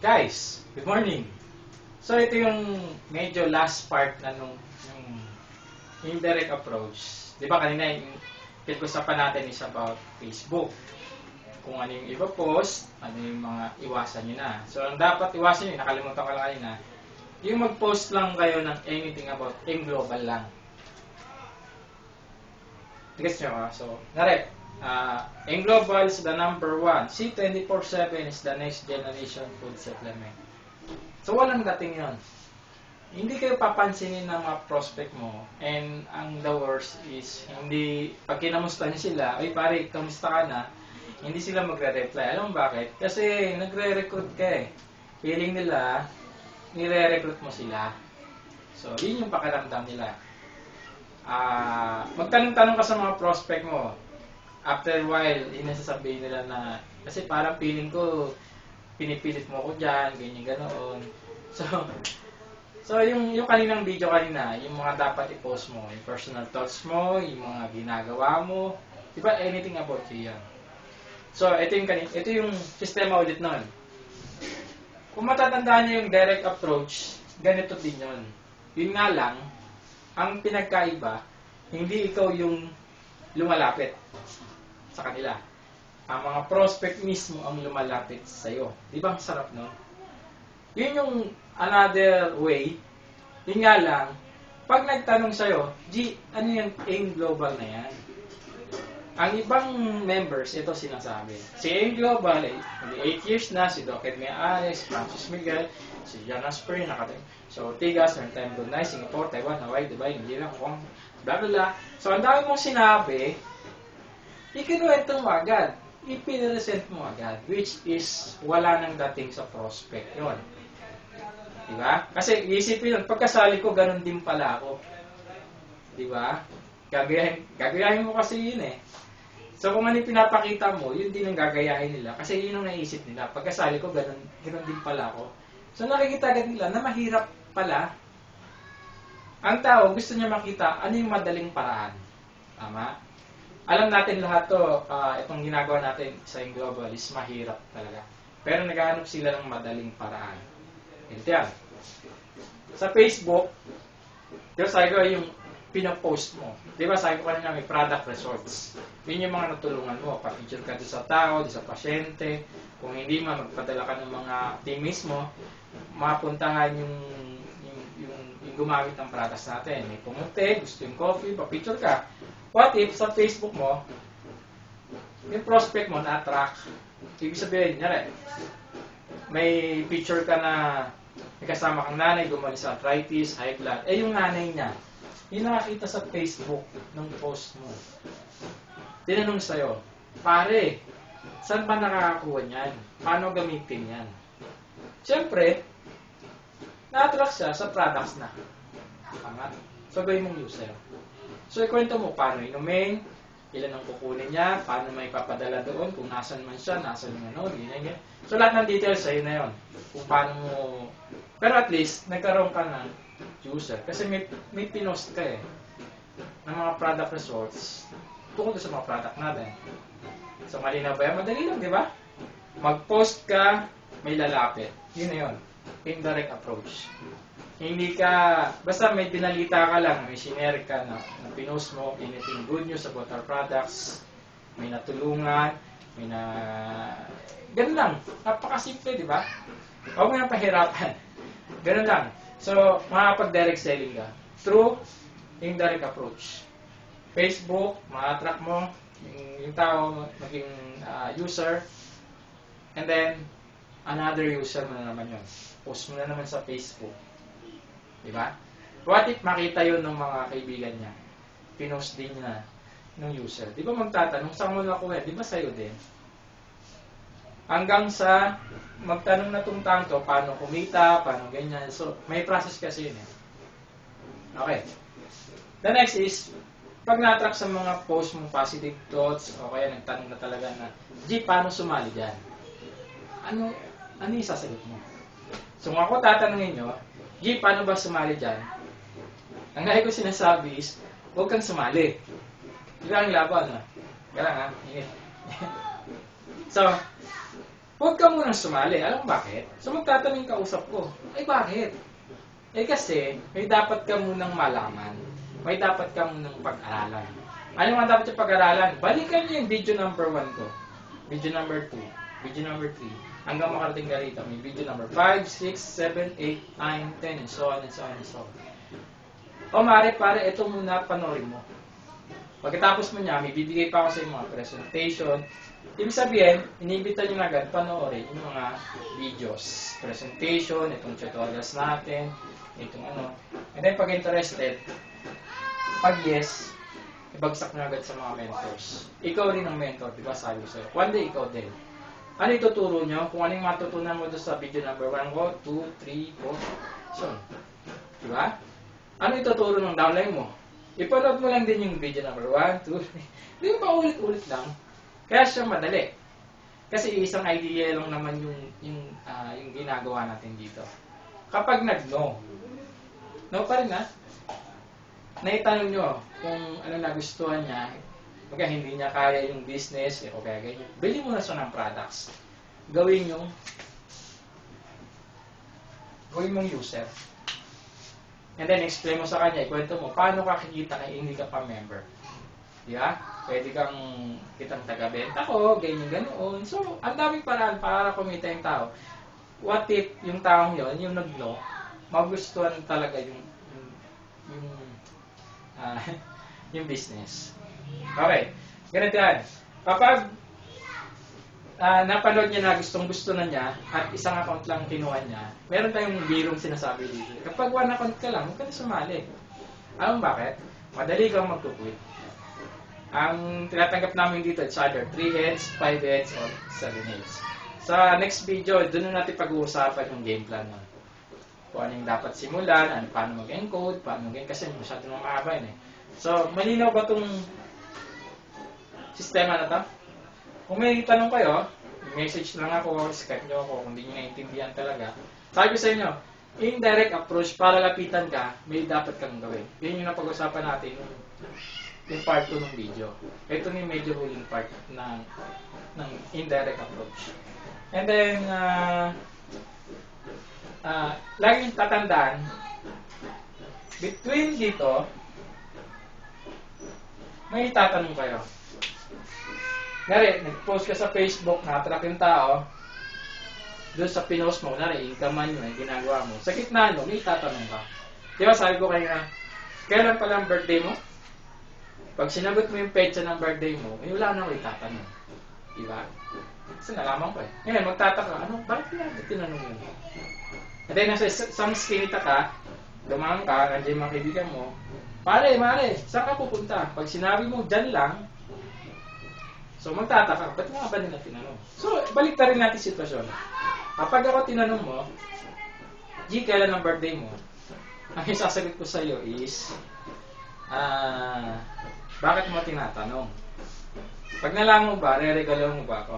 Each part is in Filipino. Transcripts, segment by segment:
Guys, good morning. So ito yung medyo last part na nung indirect approach. 'Di ba kanina yung pinag-usapan natin is about Facebook. Kung ano yung iba post, ano yung mga iwasan nyo na. So ang dapat iwasan nyo, nakalimutan ko lang kanina, yung mag-post lang kayo ng anything about in global lang. Gets nyo? So, in global is the number 1. C24/7 is the next generation food supplement. So, walang dating yon. Hindi kayo papansinin ng mga prospect mo. And ang the worst is, hindi, pag kinamusta nyo sila, ay pare, kamusta ka na? Hindi sila magre-reply. Alam mo bakit? Kasi nagre-recruit ka eh. Feeling nila, nire-recruit mo sila. So, yun yung pakiramdam nila. Magtanong-tanong ka sa mga prospect mo. After a while, yun nasasabihin nila na, kasi parang feeling ko, pinipilit mo ko dyan, ganyan, ganoon. So yung kaninang video kanina, yung mga dapat i-post mo, yung personal thoughts mo, yung mga ginagawa mo, diba, anything about you yan. So, ito yung sistema ulit nun. Kung matatandaan nyo yung direct approach, ganito din yun. Yun nga lang, ang pinagkaiba, hindi ikaw yung lumalapit sa kanila. Ang mga prospect mismo ang lumalapit sa iyo. Di ba ang sarap nun? Yun yung another way. Yun nga lang, pag nagtanong sa'yo, ano yung AIM Global na yan? Ang ibang members, ito sinasabi. Si AIM Global, 8 years na, si Doc Edmea Ares, Francis Miguel, si Jan Asper, so Tigas, Time Brunei, Singapore, Taiwan, Hawaii, Dubai, Nigeria, Hong Kong, blah blah blah. So ang dami mong sinabi, ikinuwento mo agad, ipiniresent mo agad, which is wala nang dating sa prospect yon. Diba? Kasi isipin nun, pagkasali ko, ganun din pala ako. Diba? Gagayahin mo kasi yun eh. So kung ano yung pinapakita mo, yun din ang gagayahin nila. Kasi yun ang naisip nila. Pagkasali ko, ganun din pala ako. So nakikita agad nila na mahirap pala. Ang tao, gusto niya makita ano yung madaling paraan. Tama? Alam natin lahat to, itong ginagawa natin sa Global is mahirap talaga. Pero naghahanap sila ng madaling paraan. Ito yan. Sa Facebook, yung sabi ko yung pinapost mo. Di ba sabi ko kanina may product results. Yun yung mga natulungan mo. Pa-picture ka doon sa tao, doon sa pasyente. Kung hindi magpadala ka ng mga teammates mo, mapuntahan yung gumamit ng products natin. May pumunti, gusto yung coffee, pa-picture ka. What if sa Facebook mo, yung prospect mo na-attract? Ibig sabihin, may picture ka na may kasama kang nanay, gumaling sa arthritis, high blood. Yung nanay niya, yung nakakita sa Facebook ng post mo. Tinanong sa'yo, pare, saan ba nakakakuha niyan? Paano gamitin yan? Siyempre, na-attract siya sa products na. Tama? So, gawin mong user. So, ikwento mo paano inumin, ilan ang kukunin niya, paano may papadala doon, kung nasan man siya, nasan yung ganyan. So, lahat ng details sa'yo na yun. Kung paano mo... Pero at least, nagkaroon ka ng user. Kasi may pinost ka eh. Ng mga product results. Tungkol sa mga product natin. So, malinaw ba yan? Madali lang, di ba? Mag-post ka, may lalapit. Yun na yun. Indirect approach. Hindi ka, basta may pinalita ka lang, may sinare ka na pinost mo, anything good news about our products, may natulungan, ganun lang. Napakasimple, di ba? Huwag mo nang pahirapan. Ganun lang. So, makapag-direct selling ka through indirect approach. Facebook, ma-attract mo yung tao, maging user, and then, another user mo na naman yun. Post mo na naman sa Facebook. Diba? What if makita yun ng mga kaibigan niya? Pinost din niya ng user. Di ba magtatanong, saan mo nakuha? Di ba sa'yo din? Hanggang sa magtanong na itong tanto, paano kumita, paano ganyan. So, may process kasi yun eh. Okay. The next is, pag na-attract sa mga post mong positive thoughts, o kaya nagtanong na talaga na, paano sumali dyan? Ano yung sasagot mo? So, kung ako tatanungin nyo, paano ba sumali dyan? Ang lagi ko sinasabi is, huwag kang sumali. Di ba ang laban, ha? Kaya lang, ha? So, huwag ka munang sumali. Alam mo bakit? So magtatanong ka usap ko, ay bakit? Eh kasi, may dapat ka munang malaman. May dapat ka munang pag-aralan. Ano nga dapat yung pag-aralan? Balikan niyo yung video number 1 ko. Video number 2. Video number 3. Hanggang makarating ka rito. May video number 5, 6, 7, 8, 9, 10, and so on, and so on, and so on. O mare, pare, ito muna panoorin mo. Pagkatapos mo niya, may bibigay pa ako sa mga presentation. Ibig sabihin, iniimbita nyo na agad panoorin yung mga videos. Presentation, itong tutorials natin, itong ano. And then pag interested, pag yes, ibagsak nyo agad sa mga mentors. Ikaw rin ang mentor, di ba? Sabi ko sa'yo. One day, ikaw din. Ano ituturo nyo? Kung ano yung matutunan mo doon sa video number 1 ko, 2, 3, 4, so. Di ba? Ano ituturo ng downline mo? Ipanood mo lang din yung video number 1, 2, 3. Di ba ulit-ulit lang? Kaya siya madali. Kasi isang idea lang naman yung ginagawa natin dito. Kapag nag-no, no pa rin naitanong nyo kung ano nagustuhan niya, pagka hindi niya kaya yung business, o kaya ganyan, bili mo na siya ng products. Gawin mong user. And then, explain mo sa kanya, ikwento mo, paano ka kikita kaya hindi ka pa member. Di ba? Pwede kang kitang taga-benta ko, ganyan, ganoon. So, ang daming paraan para kumita yung tao. What if yung taong yon, yung nag-no, magustuhan talaga yung business. Okay. Ganito yan. Kapag napanood niya na gustong-gusto na niya at isang account lang kinuha niya, meron tayong birong sinasabi dito. Kapag one account ka lang, huwag ka na sumali. Alam mo bakit? Madali kang magkukwit. Ang tinatanggap namin dito, it's either 3 heads, 5 heads, or 7 heads. Sa next video, doon na natin pag-uusapan yung game plan nun. Kung ano yung dapat simulan, paano mag-encode, paano mag-encode, kasi masyado nang mahaba yun eh. So, malinaw ba itong sistema na ito? Kung may tanong kayo, message lang ako, Skype nyo ako kung hindi nyo naintindihan talaga. Sabi ko sa inyo, indirect approach para lapitan ka, may dapat kang gawin. Yun yung napag-usapan natin yung part 2 ng video. Ito yung medyo huling part ng indirect approach. And then, laging tatandaan, between dito, may tatanong kayo. Ngari, nag-post ka sa Facebook, na-attract yung tao, doon sa pinost mo, ngari, income man yun, ginagawa mo. Sa gitna nyo, may tatanong ka. Diba, sabi ko kayo na, kailan pala ang birthday mo? Pag sinagot mo yung petsa ng birthday mo, wala na may tatanong. Diba? Kasi nalaman ko eh. Ngayon, magtataka, bakit natin tinanong yun? At then, nasa isang skinita ka, dumaan ka, nandiyan yung mga kaibigan mo, Mare, saan ka pupunta? Pag sinabi mo, dyan lang, so magtataka, ba't nga ba nila tinanong? So, balik na rin natin sitwasyon. Kapag ako tinanong mo, G, kailan ang birthday mo? Ang isasagot ko sa iyo is, bakit mo tinatanong? Pag nalaman mo ba, re-regalo mo ba ako?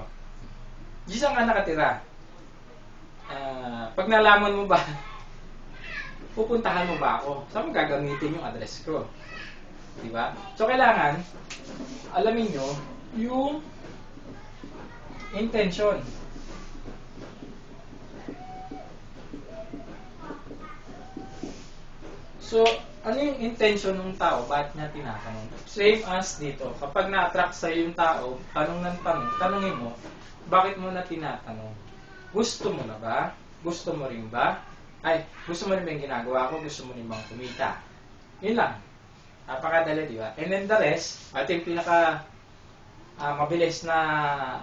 G, saan ka nakatira? Pag nalaman mo ba, pupuntahan mo ba ako? Saan mo gagamitin yung address ko? Diba? So, kailangan, alamin nyo, yung intention. So, ano yung intention ng tao? Bakit niya tinatanong? Same as dito. Kapag na-attract sa'yo yung tao, tanongin mo, bakit mo na tinatanong? Gusto mo na ba? Gusto mo rin ba? Gusto mo rin ba yung ginagawa ko? Gusto mo rin bang kumita? Yun lang. Napakadali, di ba? And then the rest, ito yung pinaka mabilis na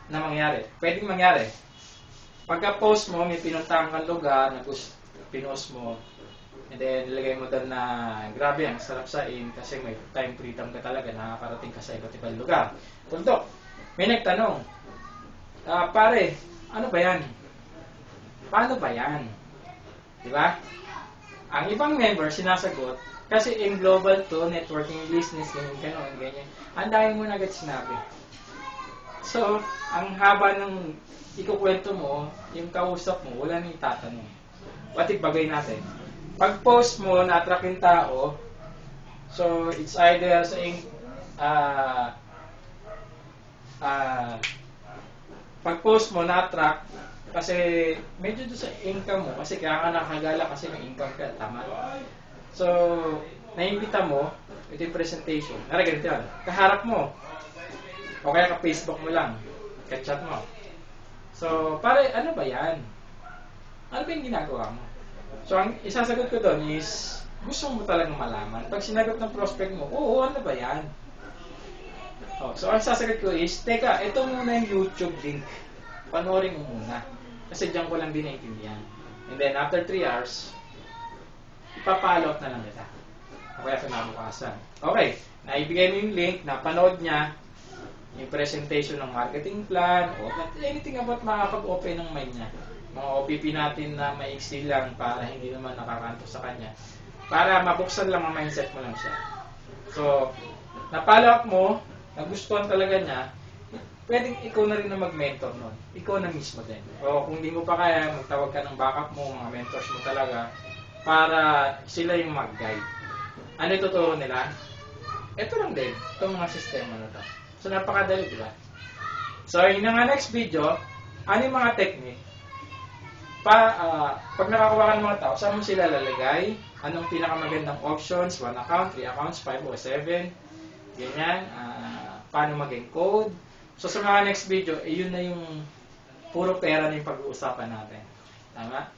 mangyari. Pwedeng mangyari. Pagka-post mo, may pinuntahan kang lugar na pinost mo, and then nilagay mo doon na grabe, ang sarap sain kasi may time freedom ka talaga, nakakarating ka sa iba't ibang lugar. Tuldok, may nagtanong, pare, ano ba yan? Paano ba yan? Diba? Ang ibang member sinasagot, kasi in global to, networking business, ganyan. Ang dami mo na agad sinabi. So, ang haba ng ikukwento mo, yung kausap mo, wala nang itatanong. What if bagay natin? Pag post mo, na-attract yung tao, so it's either saying, pag-post mo, na-attract, kasi medyo doon sa income mo, kasi kaya ka nakakagala kasi may income ka, tama? So, naimbita mo, ito yung presentation, ganito yan, kaharap mo, o kaya ka-Facebook mo lang, ka-chat mo. So, pare, ano ba yan? Ano ba yung ginagawa mo? So, ang isasagot ko doon is, gusto mo talagang malaman. Pag sinagot ng prospect mo, oo, ano ba yan? Oh, so, ang sasagot ko is, teka, ito muna yung YouTube link. Panoorin mo muna. Kasi diyan ko lang din naiintindihan. And then, after 3 hours, ipapollow up na lang kita. O kaya kinabukasan. Okay, naibigay mo yung link, napanood niya, yung presentation ng marketing plan, o anything about makakapag-open ng mind niya. Mga OPP natin na maiksi lang para hindi naman nakakanto sa kanya. Para mabuksan lang ang mindset mo lang siya. So, na-follow up mo, nagustuhan talaga niya, pwedeng ikaw na rin na mag-mentor nun. Ikaw na mismo din. O kung hindi mo pa kaya, magtawag ka ng backup mo, mga mentors mo talaga, para sila yung mag-guide. Ano yung tuturo nila? Ito lang din. Itong mga sistema na to. So, napakadali, di ba? So, in the next video, ano yung mga technique? Pag nakakuha ka ng mga tao, saan mo sila lalagay? Anong pinakamagandang options? 1 account, 3 accounts, 5 o 7? Ganyan. Paano maging code? So, sa mga next video, yun na yung puro pera na yung pag-uusapan natin. Tama?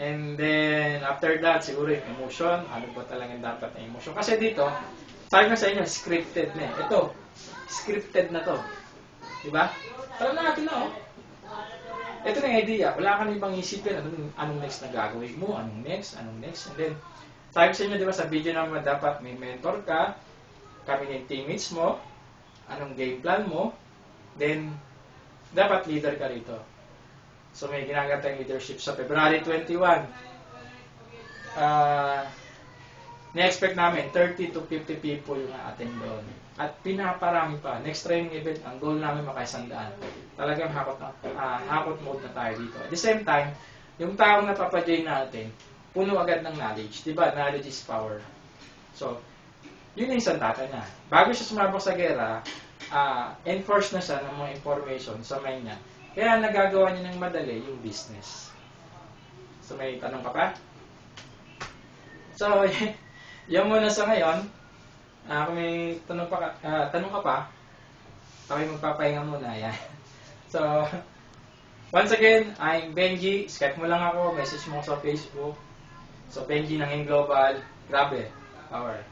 And then, after that, siguro yung emotion. Ano ba talagang dapat na emotion? Kasi dito, sabi ko sa inyo, scripted na eh. Ito, scripted na to. Diba? Alam natin na, oh. Ito na yung idea. Wala kang ibang isipin. Anong next na gagawin mo? Anong next? And then, sabi ko sa inyo, diba, sa video naman dapat may mentor ka, kami ng teammates mo, anong game plan mo, then, dapat leader ka rito. So, may ginagantang leadership sa February 21. Na-expect namin, 30 to 50 people yung attend doon. At pinaparami pa. Next training event, ang goal namin maka-100. Talagang hakot mode na tayo dito. At the same time, yung taong napapajoin natin, puno agad ng knowledge. Diba? Knowledge is power. So, yun yung isang data niya. Bago siya sumabak sa gera, enforce na siya ng mga information sa mind niya. Kaya nagagawa niya ng madali yung business. So, may tanong ka pa? So, yan muna sa ngayon. Kung may tanong ka pa, kami magpapahinga muna. Yan. So, once again, I'm Benji. Skype mo lang ako. Message mo sa Facebook. So, Benji ng Global. Grabe. Power.